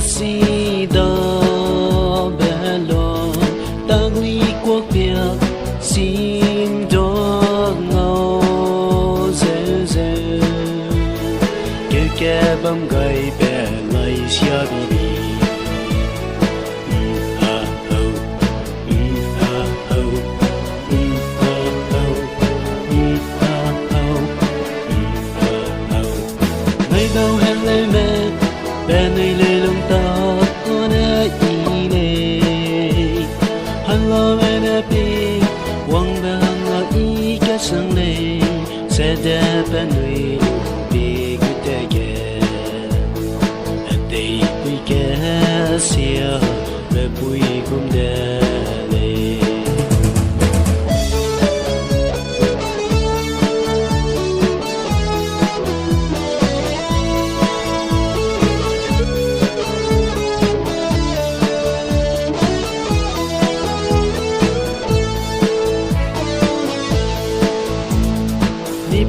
si đó bé lo tăng ly quốc biệt xin đó ngâu dễ dễ kêu kẻ bấm gầy bé lại xia đi đâu heleume bên này lê lông ta có nè ý nè hello bên đi quăng về hàng ở ý cái sáng này sẽ đẹp bên nuôi bị cứ thế ghé đây quý ghé xia về bụi cũng đẹp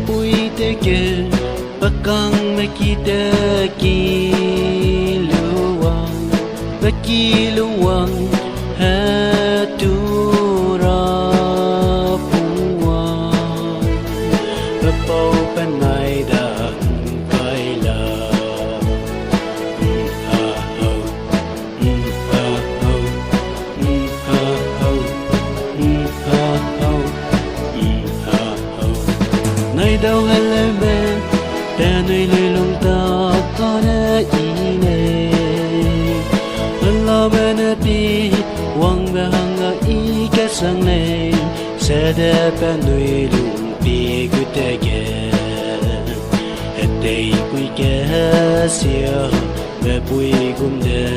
bụi tê kê bắc căng mê kỳ lưu wang ha tu ra phung wang bê bầu bên này đã phải là nơi đâu heleume bên nơi lê lông ta có nè ý nè hello bên đi quăng về hàng ở ý cái sáng này sẽ đẹp bên nơi lùng bị cứ thế ghé đây quý ghé xia về bụi cũng đẹp